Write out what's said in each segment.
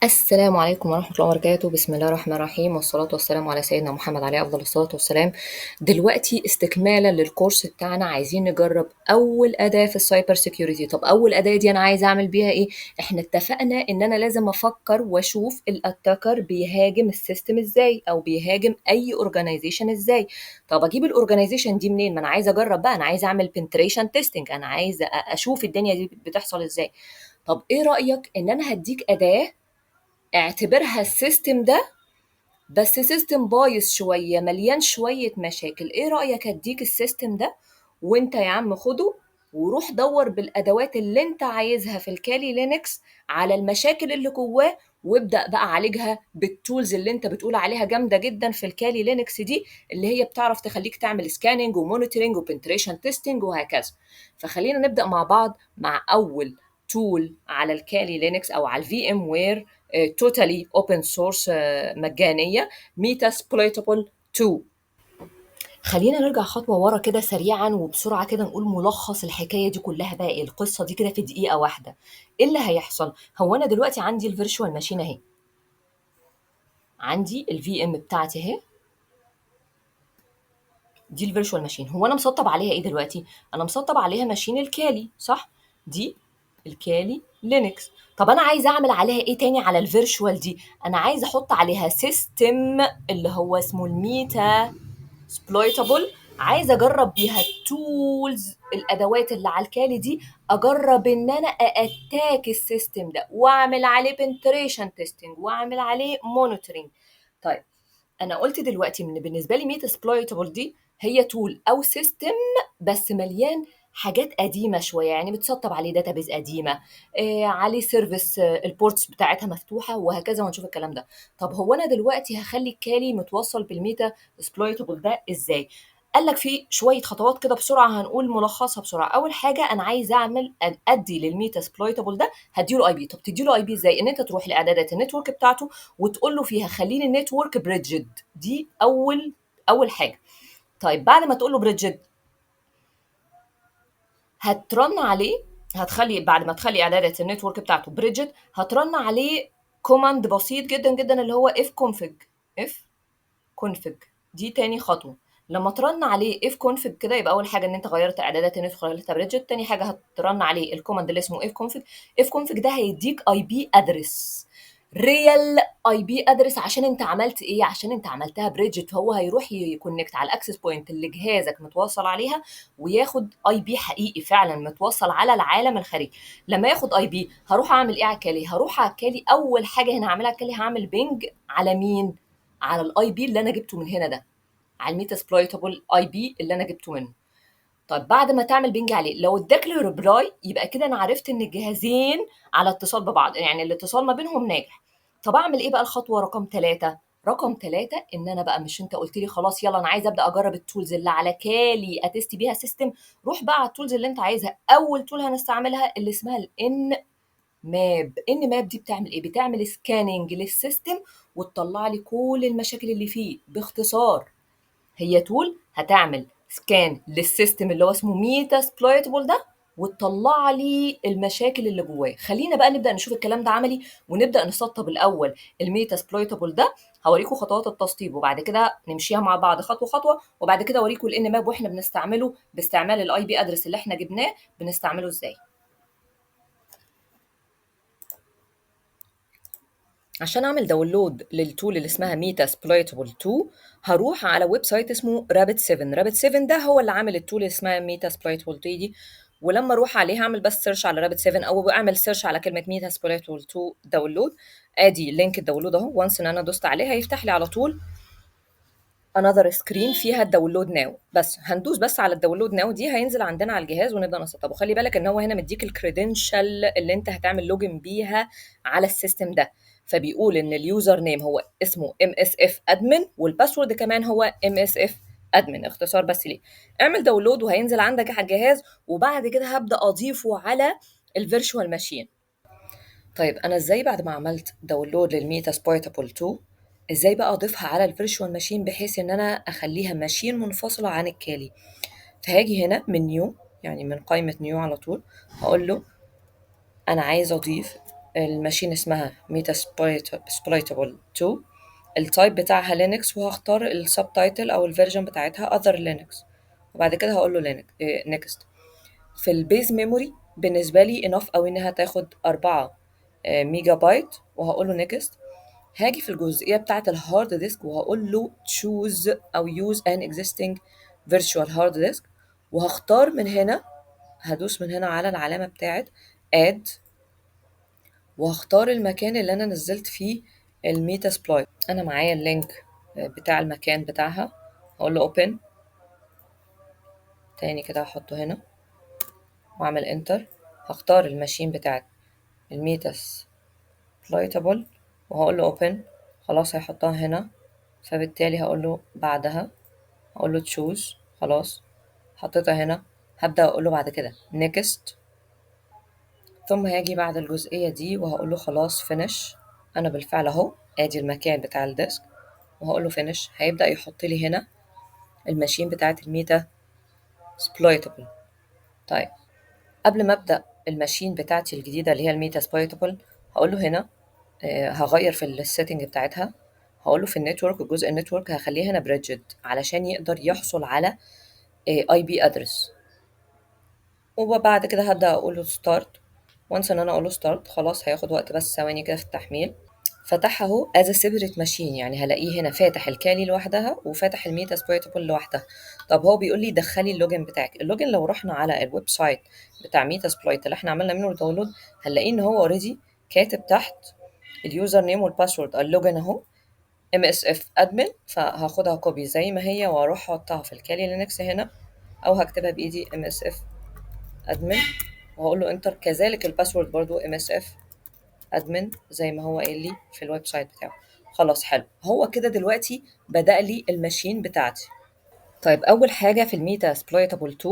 السلام عليكم ورحمة الله وبركاته. بسم الله الرحمن الرحيم، والصلاة والسلام على سيدنا محمد عليه أفضل الصلاة والسلام. دلوقتي استكمالا للكورس بتاعنا عايزين نجرب أول أداة في السايبر سيكيورتي. طب أول أداة دي أنا عايزة أعمل بيها إيه؟ إحنا اتفقنا إن أنا لازم أفكر وأشوف الأتاكر بيهاجم السيستم إزاي أو بيهاجم أي أورجانيزيشن إزاي. طب أجيب الأورجانيزيشن دي منين؟ ما أنا عايزة أجرب بقى، أنا عايزة أعمل بنتريشن تيستنج، أنا عايزة أشوف الدنيا دي بتحصل إزاي. طب إيه رأيك إن أنا هديك أداة اعتبرها السيستم ده بس سيستم بايظ شوية مليان شوية مشاكل؟ ايه رأيك اديك السيستم ده وانت يا عم خده وروح دور بالادوات اللي انت عايزها في الكالي لينكس على المشاكل اللي جواه، وابدأ بقى عالجها بالتولز اللي انت بتقول عليها جامدة جدا في الكالي لينكس دي، اللي هي بتعرف تخليك تعمل سكاننج ومونيتورنج وبنتريشن تيستنج وهكذا. فخلينا نبدأ مع بعض مع اول تول على الكالي لينكس او على الفي ام وير، توتالي اوبن سورس مجانيه، ميتا سبلويتابل 2. خلينا نرجع خطوه ورا كده سريعا وبسرعه كده نقول ملخص الحكايه دي كلها بقى ايه، القصه دي كده في دقيقه واحده. ايه اللي هيحصل؟ هو انا دلوقتي عندي الفيرتشوال ماشين اهي، عندي الفي ام بتاعتي اهي، دي الفيرتشوال ماشين. هو انا مسطب عليها ايه دلوقتي؟ انا مسطب عليها ماشين الكالي، صح؟ دي الكالي لينكس. طب انا عايزه اعمل عليها ايه تاني على الفيرتشوال دي؟ انا عايزه احط عليها سيستم اللي هو اسمه الميتا سبلويتابل. عايزه اجرب بيها التولز، الادوات اللي على الكالي دي، اجرب ان انا اتاك السيستم ده واعمل عليه بنتريشن تيستنج واعمل عليه مونيتورنج. طيب انا قلت دلوقتي ان بالنسبه لي ميت اسبلويتابل دي هي تول او سيستم بس مليان حاجات قديمه شويه، يعني متسطب عليه داتابيز قديمه، عليه سيرفيس، البورتس بتاعتها مفتوحه وهكذا، وهنشوف الكلام ده. طب هو انا دلوقتي هخلي الكالي متوصل بالميتا اسبلويتابل ده ازاي؟ قال لك في شويه خطوات كده بسرعه، هنقول ملخصها بسرعه. اول حاجه انا عايز اعمل ادي للميتا اسبلويتابل ده هديله اي بي. طب تديله اي بي ازاي؟ ان انت تروح لاعدادات النتورك بتاعته وتقول له فيها خليني النتورك بريدجد. دي اول حاجه. طيب بعد ما تقول له بريدجد هترن عليه، هتخلي بعد ما تخلي اعدادات النتورك بتاعته بريدجد هترن عليه كوماند بسيط جدا جدا اللي هو اف كونفج. اف كونفج دي تاني خطوه. لما ترن عليه اف كونفج كده يبقى اول حاجه ان انت غيرت اعدادات النتورك خليتها بريدجد. تاني حاجه هترن عليه الكوماند اللي اسمه اف كونفج. اف كونفج ده هيديك اي بي ادرس، ريال اي بي ادرس. عشان انت عملت ايه؟ عشان انت عملتها بريدجت، فهو هيروح يكونكت على الاكسس بوينت اللي جهازك متوصل عليها وياخد اي بي حقيقي فعلا متوصل على العالم الخارجي. لما ياخد اي بي هروح اعمل ايه على الكالي؟ هروح على الكالي اول حاجه هنا هعملها على الكالي هعمل بينج على مين؟ على الاي بي اللي انا جبته من هنا ده، على الميتا سبلويتابل اي بي اللي انا جبته منه. طيب بعد ما تعمل بينج عليه لو اداك له ريبلاي يبقى كده انا عرفت ان الجهازين على اتصال ببعض، يعني الاتصال ما بينهم ناجح. طب اعمل ايه بقى؟ الخطوه رقم 3. رقم 3 ان انا بقى، مش انت قلت لي خلاص يلا انا عايزه ابدا اجرب التولز اللي على كالي اتست بيها سيستم؟ روح بقى على التولز اللي انت عايزها. اول تول هنستعملها اللي اسمها الان ماب. ان ماب دي بتعمل ايه؟ بتعمل سكاننج للسيستم وتطلع لي كل المشاكل اللي فيه باختصار. هي تول هتعمل سكان للسيستم اللي هو اسمه ميتا سبلويتابل ده وتطلع لي المشاكل اللي جواه. خلينا بقى نبدا نشوف الكلام ده عملي ونبدا نسطب الاول الميتا سبلويتابل ده. هوريكم خطوات التسطيب وبعد كده نمشيها مع بعض خطوه خطوه، وبعد كده اوريكم الان ماب واحنا بنستعمله باستعمال الاي بي ادرس اللي احنا جبناه بنستعمله ازاي. عشان اعمل داونلود للتول اللي اسمها ميتا سبلويتابل 2 هروح على ويب سايت اسمه رابت 7. رابت 7 ده هو اللي عامل التول اللي اسمها ميتا سبلويتابل 2 دي. ولما اروح عليه هعمل بس سيرش على رابت 7 او اعمل سيرش على كلمه ميتا سبلويتابل 2 داونلود. ادي لينك الداونلود اهو. وانس ان انا دوست عليه هيفتح لي على طول another screen فيها الداونلود ناو. بس هندوس بس على الداونلود ناو دي هينزل عندنا على الجهاز ونبدا نسطبه. خلي بالك ان هو هنا مديك الكريدنشال اللي انت هتعمل لوجن بيها على السيستم ده. فبيقول ان اليوزر نيم هو اسمه MSF admin والباسورد كمان هو MSF admin اختصار بس ليه. اعمل داونلود وهينزل عندك على الجهاز وبعد كده هبدا اضيفه على الفيرتشوال ماشين. طيب انا ازاي بعد ما عملت داونلود للميتا سبويتابل 2 ازاي بقى اضيفها على الفيرتشوال ماشين بحيث ان انا اخليها ماشين منفصله عن الكالي؟ فهاجي هنا من نيو، يعني من قائمه نيو على طول هقول له انا عايز اضيف الماشين اسمها ميتا سبلايتابل 2، التايب بتاعها لينكس، وهختار السب تايتل او الفيرجن بتاعتها اذر لينكس، وبعد كده هقول له لينكس نيكست. في البيز ميموري بالنسبه لي انف او انها تاخد 4 ميجا بايت، وهقول له نيكست. هاجي في الجزئيه بتاعه الهارد ديسك وهقول له choose او use an existing virtual hard disk، وهختار من هنا، هدوس من هنا على العلامه بتاعه add، وهختار المكان اللي انا نزلت فيه الميتا سبلايت. انا معايا اللينك بتاع المكان بتاعها، هقول له open تاني كده، هحطه هنا واعمل انتر. هختار الماشين بتاعت الميتا سبلايتابل وهقول له open، خلاص هيحطها هنا. فبالتالي هقول له بعدها، هقول له choose، خلاص حطيتها هنا. هبدأ اقول له بعد كده next، ثم هاجي بعد الجزئية دي وهقول له خلاص finish. انا بالفعل اهو ادي المكان بتاع الديسك، وهقول له finish. هيبدأ يحط لي هنا الماشين بتاعت الميتا سبلايتابل. طيب قبل ما ابدا الماشين بتاعتي الجديده اللي هي الميتا سبلايتابل، هقول له هنا هغير في السيتنج بتاعتها. هقول له في النتورك، الجزء النتورك هخليه هنا بريدجد علشان يقدر يحصل على اي بي ادرس. وبعد كده هبدا اقول له ستارت. وانس ان انا اقول له ستارت، خلاص هياخد وقت بس ثواني كده في التحميل. فتح اهو از سيبريت ماشين، يعني هلاقيه هنا فاتح الكالي لوحدها وفاتح الميتا سبويتابل لوحدها. طب هو بيقول لي دخلي اللوجن بتاعك. اللوجن لو رحنا على الويب سايت بتاع ميتا سبلايت اللي احنا عملنا منه داونلود، هنلاقيه ان هو اوريدي كاتب تحت اليوزر نيم والباسورد اللوجن اهو MSF admin. فهاخدها كوبي زي ما هي واروح احطها في الكالي لينكس هنا، او هكتبها بايدي MSF admin وهقول له انتر. كذلك الباسورد برضو MSF ادمن زي ما هو قال لي في الويب سايت بتاعه. خلاص حلو، هو كده دلوقتي بدأ لي الماشين بتاعتي. طيب اول حاجه في الميتا سبلايتابل 2،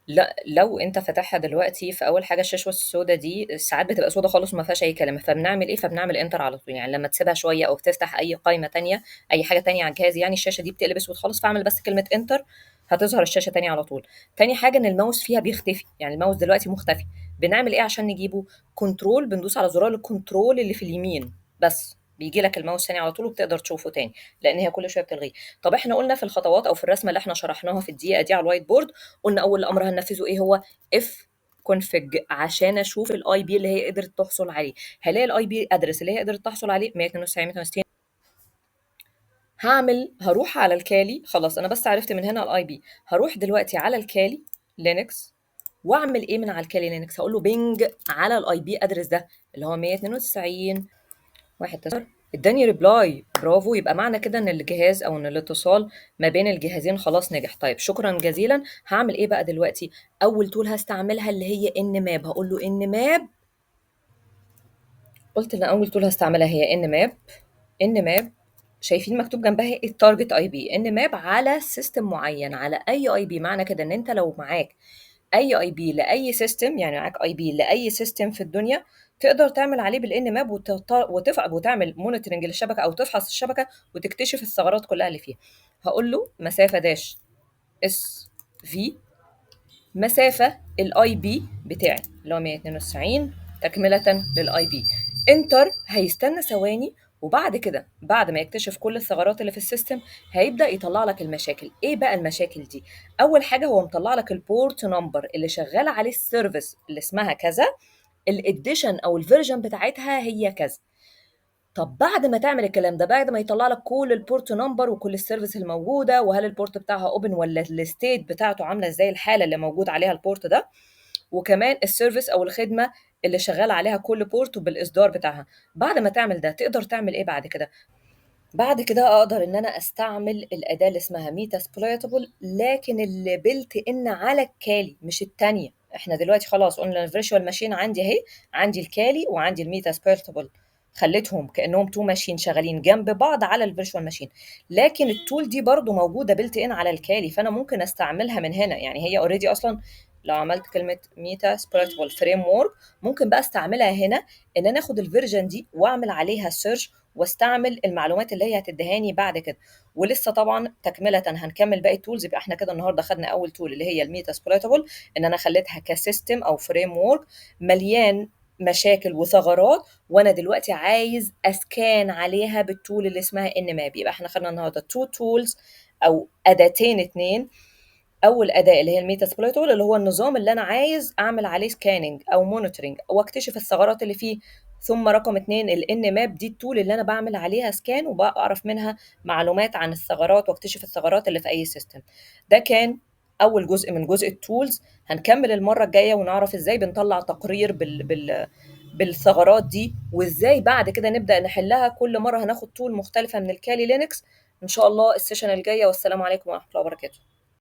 لا لو انت فاتحها دلوقتي، في اول حاجه الشاشه السوداء دي ساعات بتبقى سوداء خالص وما فيهاش اي كلام، فبنعمل ايه؟ فبنعمل انتر على طول. يعني لما تسيبها شويه او تفتح اي قائمه تانية، اي حاجه تانية على الجهاز، يعني الشاشه دي بتقلب اسود خالص، فاعمل بس كلمه انتر هتظهر الشاشه تاني على طول. تاني حاجه ان الماوس فيها بيختفي، يعني الماوس دلوقتي مختفي. بنعمل ايه عشان نجيبه؟ كنترول، بندوس على زرار الكنترول اللي في اليمين بس بيجي لك الماوس تاني على طول وبتقدر تشوفه تاني، لان هي كل شويه بتلغيه. طب احنا قلنا في الخطوات او في الرسمه اللي احنا شرحناها في الدقيقه دي على الوايت بورد، قلنا اول امر هننفذه ايه هو؟ اف config عشان اشوف الاي بي اللي هي قدرت تحصل عليه. هلاقي الاي بي ادرس اللي هي قدرت تحصل عليه 192.168. هروح على الكالي، خلاص انا بس عرفت من هنا الاي بي. هروح دلوقتي على الكالي لينكس واعمل ايه من على الكالي لينكس؟ هقول له بينج على الاي بي ادرس ده اللي هو 192 واحد تسعة. اداني ريبلاي، برافو. يبقى معنى كده ان الجهاز او ان الاتصال ما بين الجهازين خلاص نجح. طيب شكرا جزيلا. هعمل ايه بقى دلوقتي؟ اول تول هستعملها اللي هي ان ماب. هقول له ان ماب، قلت ان اول تول هستعملها هي ان ماب. ان ماب شايفين مكتوب جنبها ايه؟ التارجت اي بي. ان ماب على سيستم معين، على اي اي بي. معنى كده ان انت لو معاك اي اي بي لاي سيستم، يعني معاك اي بي لاي سيستم في الدنيا، تقدر تعمل عليه بالان ماب وتعمل مونيتورنج للشبكه او تفحص الشبكه وتكتشف الثغرات كلها اللي فيها. هقول له مسافه داش اس في، مسافه الاي بي بتاعي اللي هو 192 تكمله للاي بي. انتر. هيستنى ثواني، وبعد كده بعد ما يكتشف كل الثغرات اللي في السيستم هيبدأ يطلع لك المشاكل. ايه بقى المشاكل دي؟ اول حاجه هو مطلع لك البورت نمبر اللي شغال عليه السيرفيس اللي اسمها كذا، الاديشن او الفيرجن بتاعتها هي كذا. طب بعد ما تعمل الكلام ده، بعد ما يطلع لك كل البورت نمبر وكل السيرفيس الموجوده، وهل البورت بتاعها اوبن ولا الستيت بتاعته عامله ازاي، الحاله اللي موجود عليها البورت ده، وكمان السيرفيس او الخدمه اللي شغال عليها كل بورت وبالاصدار بتاعها. بعد ما تعمل ده تقدر تعمل ايه بعد كده؟ بعد كده اقدر ان انا استعمل الاداه اللي اسمها ميتا سبلايتابل، لكن اللي بلت ان على الكالي مش التانية. احنا دلوقتي خلاص قلنا الفيرتشوال ماشين عندي اهي، عندي الكالي وعندي الميتا سبلايتابل، خليتهم كانهم تو ماشين شغالين جنب بعض على الفيرتشوال ماشين. لكن التول دي برضو موجوده بلت ان على الكالي، فانا ممكن استعملها من هنا. يعني هي اوريدي اصلا لو عملت كلمه ميتا سبلايتابل فريم ورك، ممكن بقى استعملها هنا ان انا اخد الفيرجن دي واعمل عليها سيرش واستعمل المعلومات اللي هي هتدهاني بعد كده. ولسه طبعا تكمله هنكمل باقي التولز. يبقى احنا كده النهارده خدنا اول تول اللي هي الميتا سبلايتابل، ان انا خليتها كسيستم او فريم ورك مليان مشاكل وثغرات، وانا دلوقتي عايز اسكان عليها بالتول اللي اسمها ان ماب. يبقى احنا خدنا النهارده تو تولز او اداتين اتنين. اول اداه اللي هي الميتا سبلاي تول، اللي هو النظام اللي انا عايز اعمل عليه سكاننج او مونيتورنج او اكتشف الثغرات اللي فيه. ثم رقم اتنين الان ماب، دي التول اللي انا بعمل عليها سكان وبعرف منها معلومات عن الثغرات واكتشف الثغرات اللي في اي سيستم. ده كان اول جزء من جزء التولز. هنكمل المره الجايه ونعرف ازاي بنطلع تقرير بالثغرات دي، وازاي بعد كده نبدا نحلها. كل مره هناخد تول مختلفه من الكالي لينكس ان شاء الله السيشن الجايه. والسلام عليكم ورحمه الله وبركاته.